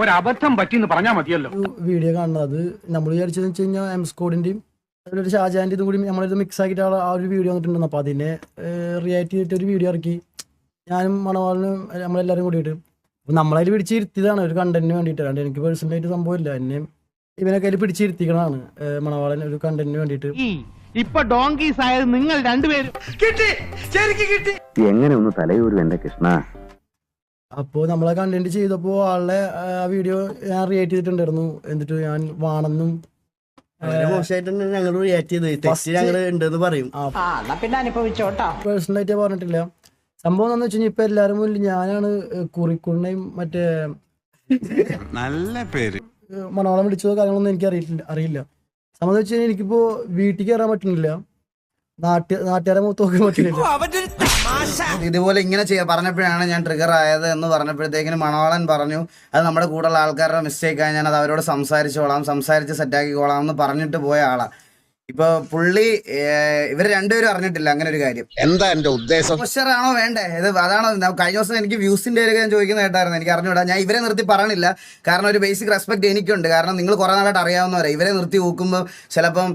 ഒരബദ്ധം പറ്റിയെന്ന് പറഞ്ഞാൽ മതിയല്ലോ. വീഡിയോ കാണുന്നത് അത് നമ്മൾ വിചാരിച്ചതെന്ന് വെച്ച് കഴിഞ്ഞാൽ എംസ്കോഡിന്റെയും ഒരു ഷാജാൻ്റെ ഇതും കൂടി നമ്മളിത് മിക്സ് ആക്കിയിട്ട് ആ ഒരു വീഡിയോ വന്നിട്ടുണ്ടെന്ന്. അപ്പോൾ അതിനെ റിയാക്ട് ചെയ്തിട്ട് ഒരു വീഡിയോ ഇറക്കി ഞാനും മണവാളിനും നമ്മളെല്ലാവരും കൂടിയിട്ട്. അപ്പോൾ നമ്മളതിൽ പിടിച്ചിരുത്തിയതാണ് ഒരു കണ്ടന്റിന് വേണ്ടിയിട്ട്. അല്ലാണ്ട് എനിക്ക് പേഴ്സണലായിട്ട് സംഭവമില്ല. എന്നെ ഇവനൊക്കെ അതിൽ പിടിച്ചിരുത്തിക്കണതാണ് മണവാളൻ ഒരു കണ്ടന്റിന് വേണ്ടിയിട്ട്. ഇപ്പൊ ഡോങ്കീസ് ആയത് നിങ്ങൾ രണ്ടുപേരും. എങ്ങനെ ഒന്ന് തലയൂരും എന്റെ കൃഷ്ണ. അപ്പോൾ നമ്മളെ കണ്ടന്റ് ചെയ്തപ്പോൾ ആളുടെ ആ വീഡിയോ ഞാൻ റിയാക്ട് ചെയ്തിട്ടുണ്ടായിരുന്നു. എന്നിട്ട് ഞാൻ വാണെന്നും ഞങ്ങൾ റിയാക്ട് ചെയ്ത് പറയും. പേഴ്സണലായിട്ട് പറഞ്ഞിട്ടില്ല. സംഭവം എന്താണെന്ന് വെച്ച് കഴിഞ്ഞാൽ ഇപ്പൊ എല്ലാവരും മുന്നിൽ ഞാനാണ് കുറിക്കുണ്ണയും മറ്റേ നല്ല പേര് മണവാളം വിളിച്ചതോ കാര്യങ്ങളൊന്നും എനിക്ക് അറിയില്ല. സംബന്ധം വെച്ച് കഴിഞ്ഞാൽ എനിക്കിപ്പോ വീട്ടിൽ കയറാൻ പറ്റുന്നില്ല, നാട്ടുകാരെ നോക്കാൻ പറ്റുന്നില്ല. ഇതുപോലെ ഇങ്ങനെ പറഞ്ഞപ്പോഴാണ് ഞാൻ ട്രിഗർ ആയത് എന്ന് പറഞ്ഞപ്പോഴത്തേക്കിന് മണവാളൻ പറഞ്ഞു അത് നമ്മുടെ കൂടെയുള്ള ആൾക്കാരുടെ മിസ്റ്റേക്കാണ്, ഞാൻ അത് അവരോട് സംസാരിച്ച് സെറ്റാക്കിക്കോളാം എന്ന് പറഞ്ഞിട്ട് പോയ ആളാ. ഇപ്പൊ പുള്ളി ഇവര് രണ്ടുപേരും അറിഞ്ഞിട്ടില്ല അങ്ങനെ ഒരു കാര്യം. എന്താ എന്റെ ഉദ്ദേശം? ആണോ വേണ്ടേ? ഇത് അതാണോ? കഴിഞ്ഞ ദിവസം എനിക്ക് വ്യൂസിന്റെ ഒരു ഞാൻ ചോദിക്കുന്ന കേട്ടായിരുന്നു. എനിക്ക് അറിഞ്ഞൂടാ. ഞാൻ ഇവരെ നിർത്തി പറയണില്ല, കാരണം ഒരു ബേസിക് റെസ്പെക്ട് എനിക്കുണ്ട്. കാരണം നിങ്ങൾ കുറെ നാളായിട്ട് അറിയാവുന്നവരെ. ഇവരെ നിർത്തി നോക്കുമ്പോൾ ചിലപ്പം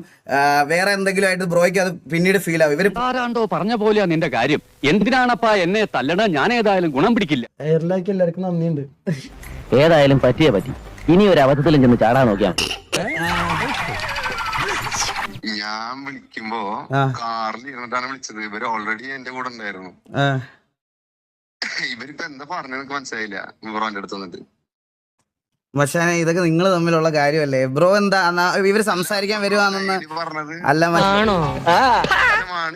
വേറെ എന്തെങ്കിലും ആയിട്ട് ബ്രോയ്ക്ക് അത് പിന്നീട് ഫീൽ ആവും. ഇവര് ആരാണ്ടോ പറഞ്ഞ പോലെയാ നിന്റെ കാര്യം. എന്തിനാണപ്പാ എന്നെ തല്ലണ? ഞാൻ ഏതായാലും ഗുണം പിടിക്കില്ല. എയർലൈക്ക് എല്ലാവർക്കും നന്ദിയുണ്ട്. ഏതായാലും പറ്റിയേ പറ്റി. ഇനി ഒരു അബദ്ധത്തിലും ചെന്ന് ചാടാൻ നോക്കിയാ. ഞാൻ വിളിക്കുമ്പോ കാറിൽ ഇരുന്നിട്ടാണ് വിളിച്ചത്. ഇവര് ഓൾറെഡി എന്റെ കൂടെ ഉണ്ടായിരുന്നു. ഇവരിപ്പോ എന്താ പറഞ്ഞ എനിക്ക് മനസ്സിലായില്ല. ബ്രോന്റെ അടുത്ത് വന്നിട്ട് പക്ഷേ ഇതൊക്കെ നിങ്ങൾ തമ്മിലുള്ള കാര്യമല്ലേ ബ്രോ? എന്താ ഇവര് സംസാരിക്കാൻ വരുവാണെന്ന് പറഞ്ഞത് അല്ല.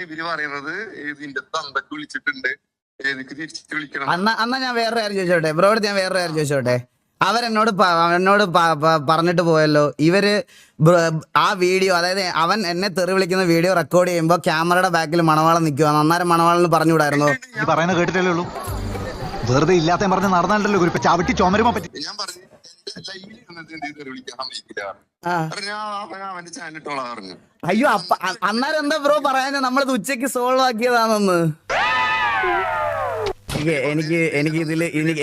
ഇവര് പറയുന്നത് ഇതിന്റെ തന്തക്ക് വിളിച്ചിട്ടുണ്ട്, ഏതൊക്കെ തിരിച്ചിട്ട് വിളിക്കണം. അന്നാ ഞാൻ വേറൊരു കാര്യം ചോദിച്ചോട്ടെ ബ്രോയോട്, ഞാൻ വേറൊരു കാര്യം ചോദിച്ചോട്ടെ. അവരെന്നോട് പറഞ്ഞിട്ട് പോയല്ലോ ഇവര് ആ വീഡിയോ, അതായത് അവൻ എന്നെ തെറി വിളിക്കുന്ന വീഡിയോ റെക്കോർഡ് ചെയ്യുമ്പോ ക്യാമറയുടെ ബാക്കിൽ മണവാളം നിൽക്കുവാണ്. അന്നേരം മണവാളിന് പറഞ്ഞുകൂടായിരുന്നു? പറയുന്നത് കേട്ടിട്ടല്ലേ ഉള്ളൂ, വെറുതെ ഇല്ലാത്ത പറഞ്ഞ് നടന്നാലല്ലോ ഇപ്പൊ ചവിട്ടി ചുമരുമോ പറ്റി. ഞാൻ പറഞ്ഞു വിളിക്കാൻ അവന്റെ ചാനൽ ഇട്ടോളാ പറഞ്ഞു. അയ്യോ അന്നേരം എന്താ ബ്രോ പറയാൻ? നമ്മളത് ഉച്ചക്ക് സോൾവ് ആക്കിയതാണെന്ന്.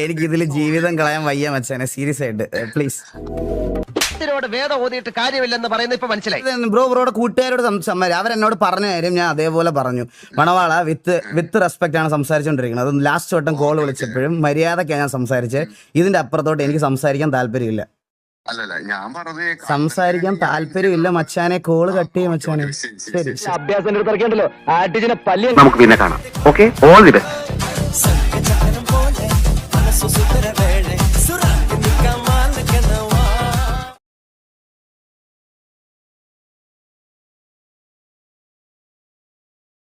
എനിക്കിതില് ജീവിതം കളയാൻ വയ്യ മച്ചാനെ, സീരിയസ് ആയിട്ട് പ്ലീസ്. വേദം ഓതിയിട്ട് കാര്യമില്ലെന്ന് പറയുന്നത് ഇപ്പൊ മനസ്സിലായി. ബ്രോയുടെ കൂട്ടുകാരോട് സംസാരിച്ചു. അവരെന്നോട് പറഞ്ഞ കാര്യം ഞാൻ അതേപോലെ പറഞ്ഞു. മണവാള വിത്ത് റെസ്പെക്ട് ആണ് സംസാരിച്ചോണ്ടിരിക്കുന്നത്. അത് ലാസ്റ്റ് വട്ടം കോൾ വിളിച്ചപ്പോഴും മര്യാദക്കാണ് ഞാൻ സംസാരിച്ചത്. ഇതിന്റെ അപ്പുറത്തോട്ട് എനിക്ക് സംസാരിക്കാൻ താല്പര്യമില്ല. ഞാൻ പറഞ്ഞത് സംസാരിക്കാൻ താല്പര്യമില്ല മച്ചാനെ. കോള് കട്ട് ചെയ്യും മച്ചാനെ. ശരി, അഭ്യാസം എടുത്തിറക്കിയല്ലോ. നമുക്ക് പിന്നെ കാണാം. Okay, all the best.